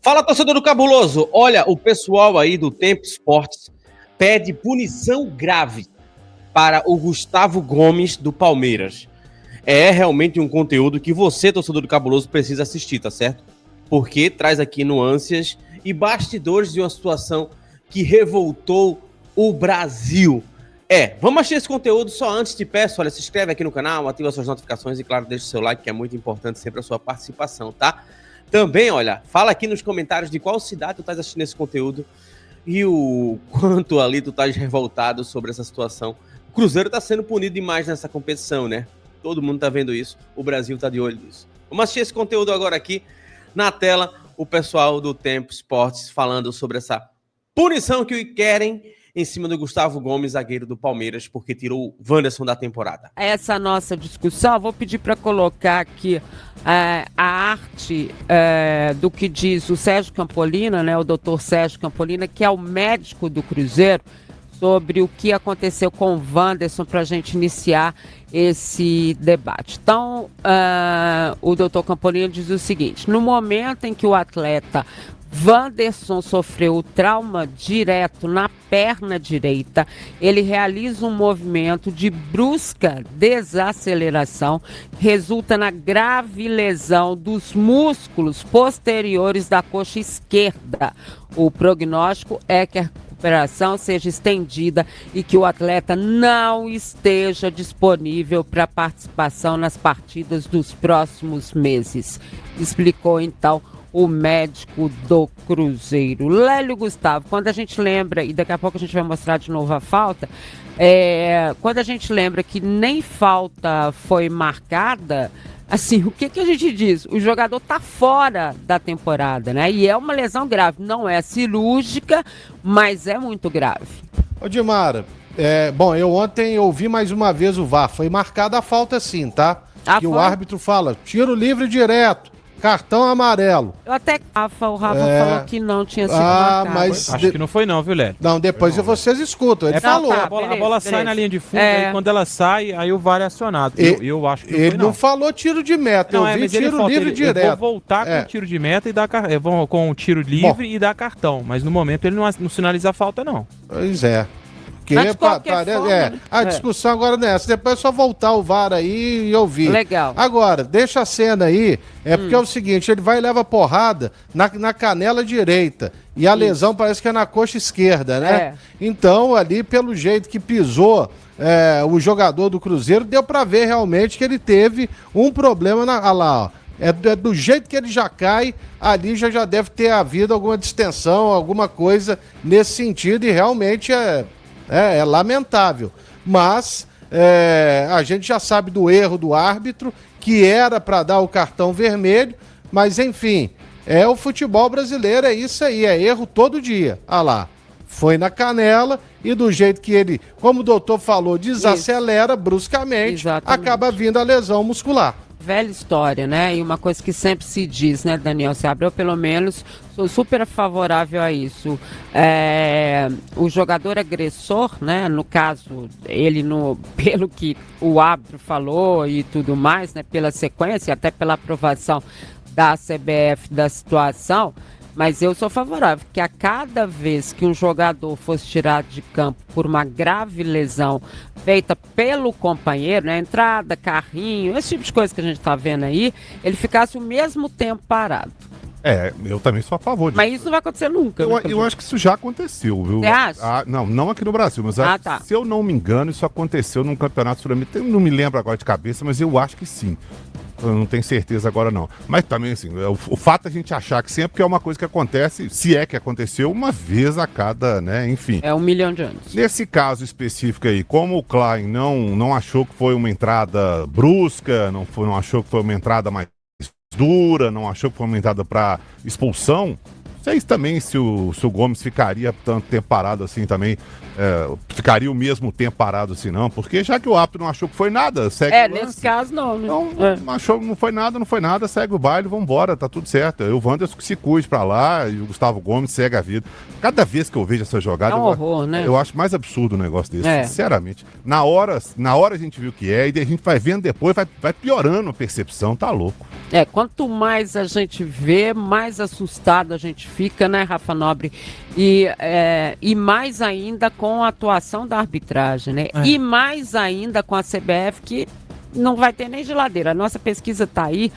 Fala, torcedor do Cabuloso. Olha, o pessoal aí do Tempo Esportes pede punição grave para o Gustavo Gomes do Palmeiras. É realmente um conteúdo que você, torcedor do Cabuloso, precisa assistir, tá certo? Porque traz aqui nuances e bastidores de uma situação que revoltou o Brasil. Vamos assistir esse conteúdo. Só antes te peço, olha, se inscreve aqui no canal, ativa suas notificações e, claro, deixa o seu like, que é muito importante sempre a sua participação, tá? Também, olha, fala aqui nos comentários de qual cidade tu estás assistindo esse conteúdo e o quanto ali tu estás revoltado sobre essa situação. O Cruzeiro está sendo punido demais nessa competição, né? Todo mundo tá vendo isso, o Brasil tá de olho nisso. Vamos assistir esse conteúdo agora aqui na tela, o pessoal do Tempo Esportes falando sobre essa punição que querem em cima do Gustavo Gomes, zagueiro do Palmeiras, porque tirou o Wanderson da temporada. Essa nossa discussão, vou pedir para colocar aqui a arte do que diz o Sérgio Campolina, né, o doutor Sérgio Campolina, que é o médico do Cruzeiro, sobre o que aconteceu com o Wanderson para a gente iniciar esse debate. Então, o doutor Campolina diz o seguinte: no momento em que o atleta Wanderson sofreu o trauma direto na perna direita, ele realiza um movimento de brusca desaceleração, resulta na grave lesão dos músculos posteriores da coxa esquerda. O prognóstico é que a recuperação seja estendida e que o atleta não esteja disponível para participação nas partidas dos próximos meses, explicou então o médico do Cruzeiro. Lélio Gustavo, quando a gente lembra, e daqui a pouco a gente vai mostrar de novo a falta, quando a gente lembra que nem falta foi marcada, assim, o que a gente diz? O jogador tá fora da temporada, né? E é uma lesão grave, não é cirúrgica, mas é muito grave. Ô Dimara, eu ontem ouvi mais uma vez o VAR, foi marcada a falta sim, tá? Que o árbitro fala, tiro livre direto. Cartão amarelo. Eu até o Rafa falou que não tinha sido marcado. Mas acho que não foi não, viu, Lélio? Não, depois vocês escutam. Ele falou. A bola sai na linha de fundo, aí quando ela sai, aí o VAR é acionado. Eu acho que ele não falou tiro de meta, eu vi tiro livre direto. Eu vou voltar com o tiro de meta e dar com o tiro livre e dar cartão, mas no momento ele não sinaliza a falta, não. Pois é. A discussão agora não é essa. Depois é só voltar o VAR aí e ouvir. Legal. Agora, deixa a cena aí. Porque é o seguinte, ele vai e leva porrada na canela direita. E a lesão parece que é na coxa esquerda, né? Então, ali, pelo jeito que pisou o jogador do Cruzeiro, deu pra ver realmente que ele teve um problema lá, ó. Do jeito que ele já cai, ali já deve ter havido alguma distensão, alguma coisa nesse sentido. E realmente é lamentável, mas a gente já sabe do erro do árbitro, que era para dar o cartão vermelho, mas enfim, o futebol brasileiro, é isso aí, é erro todo dia. Ah lá, foi na canela e do jeito que ele, como o doutor falou, desacelera bruscamente, acaba vindo a lesão muscular. Velha história, né? E uma coisa que sempre se diz, né, Daniel Seabra? Eu, pelo menos, sou super favorável a isso. O jogador agressor, né? No caso, ele, pelo que o árbitro falou e tudo mais, né? Pela sequência, até pela aprovação da CBF da situação, mas eu sou favorável que a cada vez que um jogador fosse tirado de campo por uma grave lesão feita pelo companheiro, né, entrada, carrinho, esse tipo de coisa que a gente está vendo aí, ele ficasse o mesmo tempo parado. Eu também sou a favor disso. Mas isso não vai acontecer nunca. Eu acho que isso já aconteceu, viu? Você acha? Não aqui no Brasil, mas se eu não me engano, isso aconteceu num campeonato sul-americano. Não me lembro agora de cabeça, mas eu acho que sim. Eu não tenho certeza agora não. Mas também, assim, o fato de a gente achar que sempre é uma coisa que acontece, se é que aconteceu, uma vez a cada, né, enfim. É 1 milhão de anos. Nesse caso específico aí, como o Klein não achou que foi uma entrada brusca, não achou que foi uma entrada mais dura, não achou que foi uma entrada para expulsão, sei também se o Gomes ficaria tanto tempo parado assim também, ficaria o mesmo tempo parado assim não, porque já que o árbitro não achou que foi nada, segue o lance. Nesse caso não, né? Não achou, não foi nada, segue o baile, vambora, tá tudo certo. O Wanderson que se cuide pra lá e o Gustavo Gomes segue a vida. Cada vez que eu vejo essa jogada, horror, né? Eu acho mais absurdo um negócio desse, sinceramente. Na hora a gente viu o que é, e a gente vai vendo depois, vai piorando a percepção, tá louco. Quanto mais a gente vê, mais assustado a gente fica, né, Rafa Nobre? E mais ainda com a atuação da arbitragem, né? E mais ainda com a CBF, que não vai ter nem geladeira. A nossa pesquisa tá aí,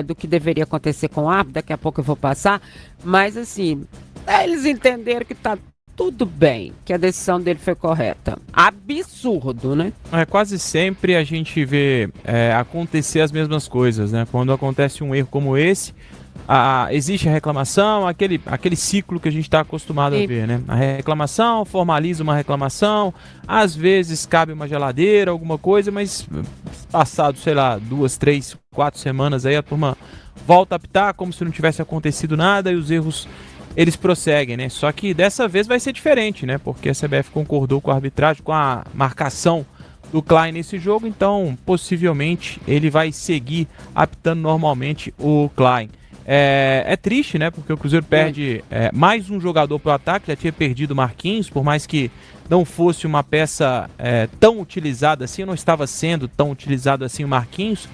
do que deveria acontecer com o árbitro, daqui a pouco eu vou passar, mas assim, eles entenderam que tá tudo bem, que a decisão dele foi correta. Absurdo, né? Quase sempre a gente vê acontecer as mesmas coisas, né? Quando acontece um erro como esse, existe a reclamação, aquele ciclo que a gente está acostumado a ver, né? A reclamação, formaliza uma reclamação, às vezes cabe uma geladeira, alguma coisa, mas passado, sei lá, 2, 3, 4 semanas aí a turma volta a apitar como se não tivesse acontecido nada e os erros eles prosseguem, né? Só que dessa vez vai ser diferente, né? Porque a CBF concordou com a arbitragem, com a marcação do Klein nesse jogo, então possivelmente ele vai seguir apitando normalmente o Klein. É triste, né? Porque o Cruzeiro perde mais um jogador para o ataque, já tinha perdido o Marquinhos, por mais que não fosse uma peça tão utilizada assim, não estava sendo tão utilizado assim o Marquinhos,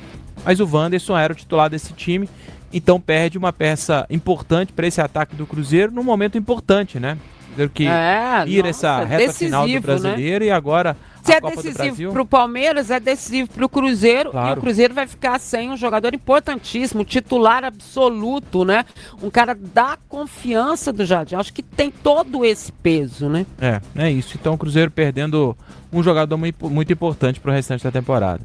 mas o Wanderson era o titular desse time. Então perde uma peça importante para esse ataque do Cruzeiro num momento importante, né? Que ir essa reta final do Brasileiro, né? E agora se é decisivo para o Palmeiras, é decisivo para o Cruzeiro. Claro. E o Cruzeiro vai ficar sem um jogador importantíssimo, titular absoluto, né? Um cara da confiança do Jardim. Acho que tem todo esse peso, né? É isso. Então o Cruzeiro perdendo um jogador muito importante para o restante da temporada.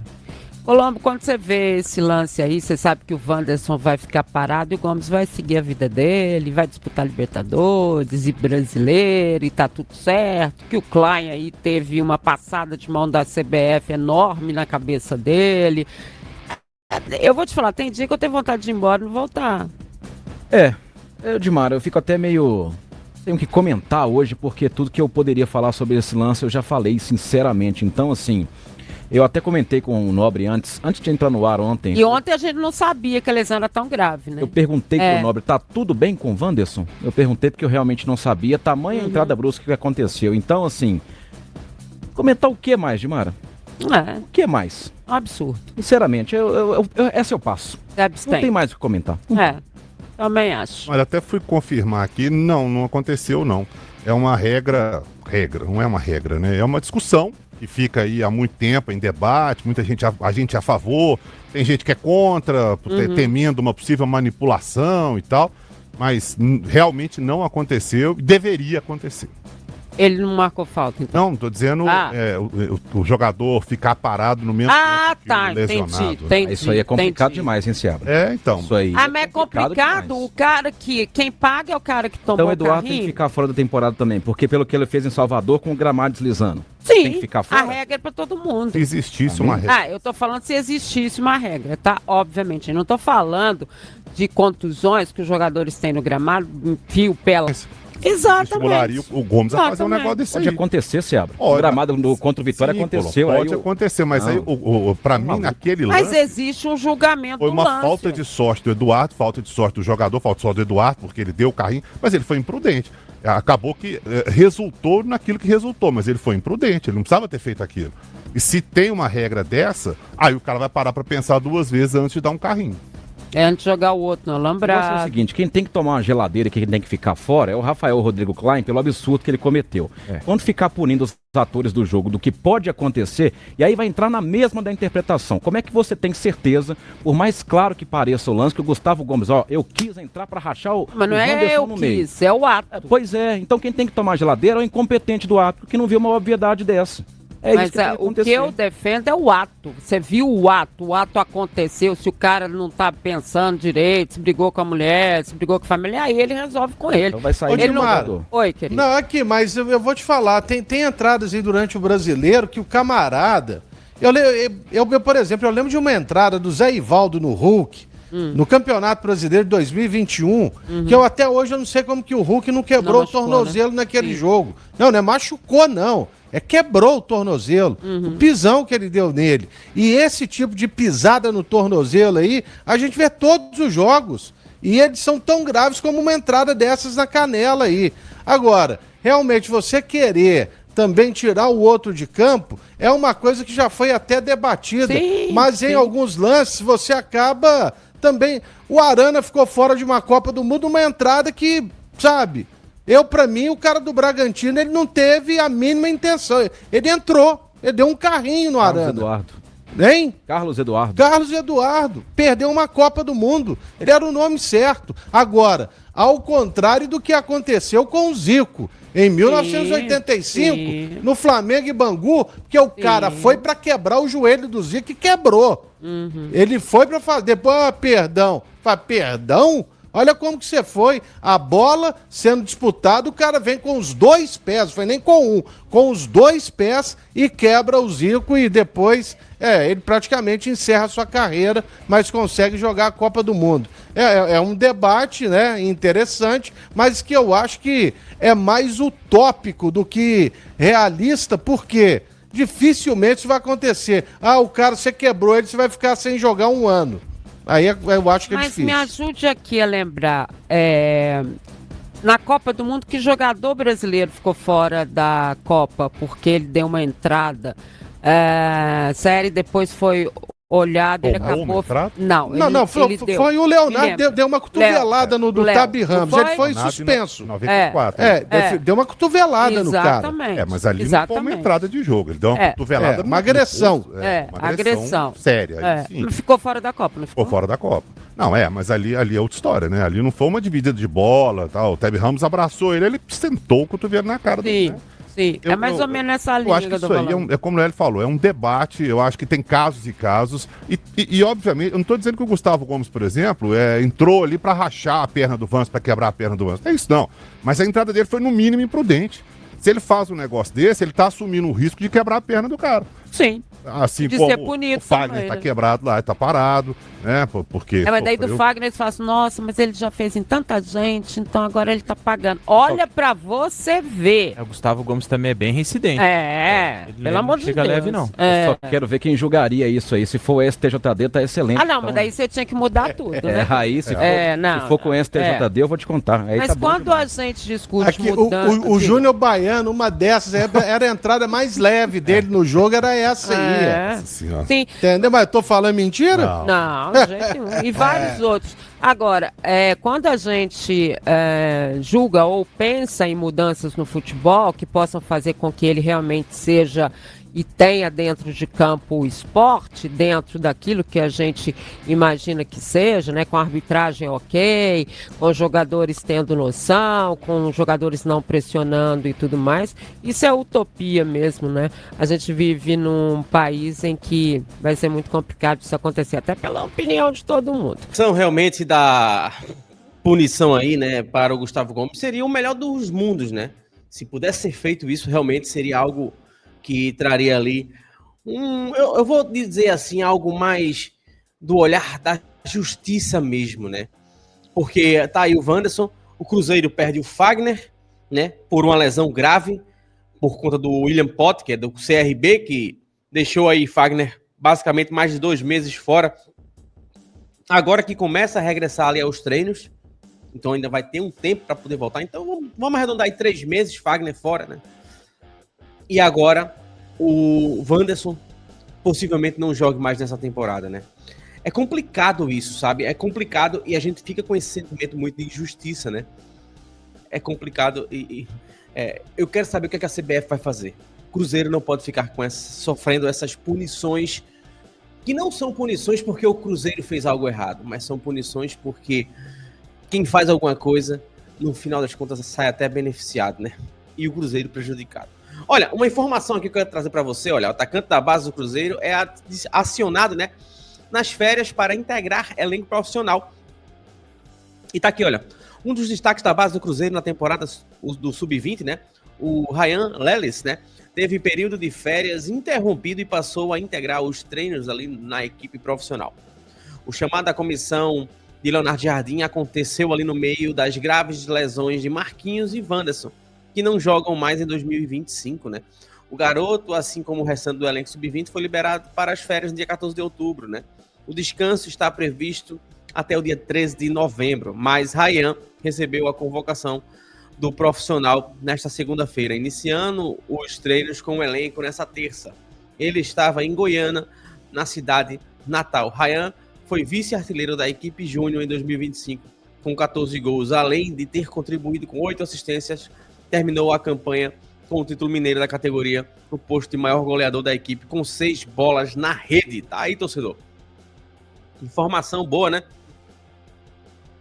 Colombo, quando você vê esse lance aí, você sabe que o Wanderson vai ficar parado e o Gomes vai seguir a vida dele, vai disputar Libertadores e Brasileiro e tá tudo certo, que o Klein aí teve uma passada de mão da CBF enorme na cabeça dele. Eu vou te falar, tem dia que eu tenho vontade de ir embora e não voltar. Dimara, eu fico até meio... Tenho que comentar hoje, porque tudo que eu poderia falar sobre esse lance eu já falei, sinceramente. Então, assim... Eu até comentei com o Nobre antes de entrar no ar ontem. E ontem a gente não sabia que a lesão era tão grave, né? Eu perguntei pro Nobre, tá tudo bem com o Wanderson? Eu perguntei porque eu realmente não sabia, tamanha entrada brusca que aconteceu. Então, assim, comentar o que mais, Dimara? O que mais? Um absurdo. Sinceramente, essa eu passo. Não tem mais o que comentar. Também acho. Mas até fui confirmar aqui, não aconteceu não. É uma regra, não é uma regra, né? É uma discussão que fica aí há muito tempo em debate, muita gente, a gente é a favor, tem gente que é contra, temendo uma possível manipulação e tal, mas realmente não aconteceu e deveria acontecer. Ele não marcou falta, então? Não, tô dizendo o jogador ficar parado no mesmo tempo lesionado. Entendi. Isso aí é complicado demais, hein, Seabra? Então. Isso aí mas é complicado, o cara quem paga é o cara que tomou o carrinho. Então o Eduardo tem que ficar fora da temporada também, porque pelo que ele fez em Salvador com o gramado deslizando. Sim, tem que ficar fora. A regra é pra todo mundo. Se existisse uma regra. Eu tô falando se existisse uma regra, tá? Obviamente, eu não tô falando de contusões que os jogadores têm no gramado, enfia o pé lá. Exatamente. Estimularia o Gomes a fazer um negócio desse Pode acontecer, Seabra. O gramado contra o Vitória aconteceu. Pode acontecer, mas aí, pra mim, naquele lance... Mas existe um julgamento Foi uma falta de sorte do Eduardo, falta de sorte do jogador, falta de sorte do Eduardo, porque ele deu o carrinho, mas ele foi imprudente. Acabou que resultou naquilo que resultou, mas ele foi imprudente, ele não precisava ter feito aquilo. E se tem uma regra dessa, aí o cara vai parar pra pensar 2 vezes antes de dar um carrinho. Antes de jogar o outro no alambrado. É o seguinte, quem tem que tomar uma geladeira e quem tem que ficar fora é o Rafael Rodrigo Klein, pelo absurdo que ele cometeu. Quando ficar punindo os atores do jogo do que pode acontecer, e aí vai entrar na mesma da interpretação. Como é que você tem certeza, por mais claro que pareça o lance, que o Gustavo Gomes, eu quis entrar pra rachar o Mas não é eu quis, é o ato. Pois é, então quem tem que tomar a geladeira é o incompetente do ato, que não viu uma obviedade dessa. Mas o que eu defendo é o ato. Você viu o ato aconteceu. Se o cara não tá pensando direito, se brigou com a mulher, se brigou com a família, aí ele resolve com ele. Então vai sair ele não... Oi, querido. Não, aqui, mas eu vou te falar, tem entradas aí durante o Brasileiro que o camarada... Eu, por exemplo, eu lembro de uma entrada do Zé Ivaldo no Hulk, no Campeonato Brasileiro de 2021, que eu até hoje eu não sei como que o Hulk não quebrou o tornozelo, né, naquele jogo. Não é machucou, não. É quebrou o tornozelo. O pisão que ele deu nele. E esse tipo de pisada no tornozelo aí, a gente vê todos os jogos. E eles são tão graves como uma entrada dessas na canela aí. Agora, realmente você querer também tirar o outro de campo é uma coisa que já foi até debatida. Sim, mas em alguns lances você acaba também... O Arana ficou fora de uma Copa do Mundo, uma entrada que, sabe... Pra mim, o cara do Bragantino, ele não teve a mínima intenção. Ele entrou, ele deu um carrinho no Arana. Carlos Eduardo. Hein? Carlos Eduardo. Carlos Eduardo. Perdeu uma Copa do Mundo. Ele era o nome certo. Agora, ao contrário do que aconteceu com o Zico, em 1985, no Flamengo e Bangu, porque o cara foi pra quebrar o joelho do Zico e quebrou. Ele foi pra fazer... Depois, perdão. Perdão? Olha como que você foi. A bola sendo disputada, o cara vem com os 2 pés, não foi nem com um, com os 2 pés e quebra o Zico e depois ele praticamente encerra a sua carreira, mas consegue jogar a Copa do Mundo. É um debate, né, interessante, mas que eu acho que é mais utópico do que realista, porque dificilmente isso vai acontecer. O cara, você quebrou ele, você vai ficar sem jogar 1 ano. Aí eu acho que é difícil. Mas me ajude aqui a lembrar, na Copa do Mundo, que jogador brasileiro ficou fora da Copa porque ele deu uma entrada séria e depois foi olhado, ele acabou... Não, foi o Leonardo, deu uma cotovelada no Tabi Ramos, ele foi suspenso. 94. Deu uma cotovelada no cara. Mas ali não foi uma entrada de jogo, ele deu uma cotovelada. Uma agressão. Uma agressão séria. Não ficou fora da Copa, não ficou? Ficou fora da Copa. Não, mas ali é outra história, né? Ali não foi uma dividida de bola, tal. O Tabi Ramos abraçou ele sentou o cotovelo na cara dele, né? Sim, é mais ou menos nessa linha. Eu acho que isso aí é como o Léo falou, é um debate, eu acho que tem casos e casos, e obviamente, eu não estou dizendo que o Gustavo Gomes, por exemplo, entrou ali para rachar a perna do Vans, para quebrar a perna do Vans, é isso não, mas a entrada dele foi no mínimo imprudente. Se ele faz um negócio desse, ele tá assumindo o risco de quebrar a perna do cara. Sim. Assim de como ser punido o Fagner também, tá né? quebrado lá, tá parado, né? Porque. Mas daí do Fagner eles falam assim, nossa, mas ele já fez em tanta gente, então agora ele tá pagando. Olha pra você ver. O Gustavo Gomes também é bem reincidente. Pelo amor de Deus. Chega leve, não. Eu só quero ver quem julgaria isso aí. Se for o STJD, tá excelente. Não, mas daí você tinha que mudar tudo, né? Aí, se for com o STJD, eu vou te contar. Aí mas tá quando a gente discute mudança... O Júnior Baiano, uma dessas, era a entrada mais leve dele no jogo, era essa aí. Sim. Entendeu? Mas eu tô falando mentira? Não, de jeito nenhum. E vários outros. Agora, quando a gente julga ou pensa em mudanças no futebol que possam fazer com que ele realmente seja e tenha dentro de campo o esporte, dentro daquilo que a gente imagina que seja, né, com a arbitragem ok, com jogadores tendo noção, com jogadores não pressionando e tudo mais, isso é utopia mesmo, né? A gente vive num país em que vai ser muito complicado isso acontecer, até pela opinião de todo mundo. São realmente da punição aí, né, para o Gustavo Gomes, seria o melhor dos mundos, né? Se pudesse ser feito isso, realmente seria algo que traria ali eu vou dizer assim, algo mais do olhar da justiça mesmo, né? Porque tá aí o Wanderson, o Cruzeiro perde o Fagner, né? Por uma lesão grave, por conta do William Potts, que é do CRB, que deixou aí Fagner basicamente mais de 2 meses fora. Agora que começa a regressar ali aos treinos, então ainda vai ter um tempo para poder voltar. Então vamos arredondar aí 3 meses, Fagner fora, né? E agora o Wanderson possivelmente não jogue mais nessa temporada, né? É complicado isso, sabe? É complicado e a gente fica com esse sentimento muito de injustiça, né? É complicado eu quero saber o que a CBF vai fazer. O Cruzeiro não pode ficar sofrendo essas punições, que não são punições porque o Cruzeiro fez algo errado, mas são punições porque quem faz alguma coisa, no final das contas, sai até beneficiado, né? E o Cruzeiro prejudicado. Olha, uma informação aqui que eu quero trazer para você, olha, o atacante da base do Cruzeiro é acionado, né, nas férias para integrar elenco profissional. E tá aqui, olha, um dos destaques da base do Cruzeiro na temporada do Sub-20, né, o Ryan Lelis, né, teve período de férias interrompido e passou a integrar os treinos ali na equipe profissional. O chamado da comissão de Leonardo Jardim aconteceu ali no meio das graves lesões de Marquinhos e Wanderson, que não jogam mais em 2025, né? O garoto, assim como o restante do elenco sub-20, foi liberado para as férias no dia 14 de outubro, né? O descanso está previsto até o dia 13 de novembro, mas Ryan recebeu a convocação do profissional nesta segunda-feira, iniciando os treinos com o elenco nessa terça. Ele estava em Goiânia, na cidade natal. Ryan foi vice-artilheiro da equipe júnior em 2025, com 14 gols, além de ter contribuído com 8 assistências, terminou a campanha com o título mineiro da categoria, no posto de maior goleador da equipe, com 6 bolas na rede. Tá aí, torcedor. Informação boa, né?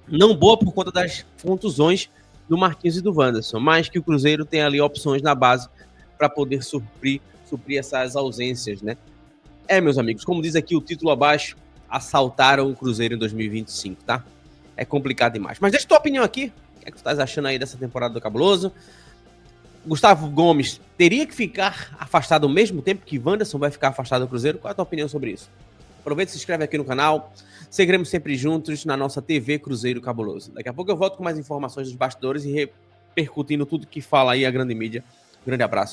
Não boa por conta das contusões do Marquinhos e do Wanderson, mas que o Cruzeiro tem ali opções na base para poder suprir essas ausências, né? Meus amigos, como diz aqui o título abaixo, assaltaram o Cruzeiro em 2025, tá? É complicado demais. Mas deixa a tua opinião aqui. O que é que tu estás achando aí dessa temporada do Cabuloso? Gustavo Gomes teria que ficar afastado ao mesmo tempo que Wanderson vai ficar afastado do Cruzeiro? Qual é a tua opinião sobre isso? Aproveita e se inscreve aqui no canal. Seguiremos sempre juntos na nossa TV Cruzeiro Cabuloso. Daqui a pouco eu volto com mais informações dos bastidores e repercutindo tudo que fala aí a grande mídia. Grande abraço.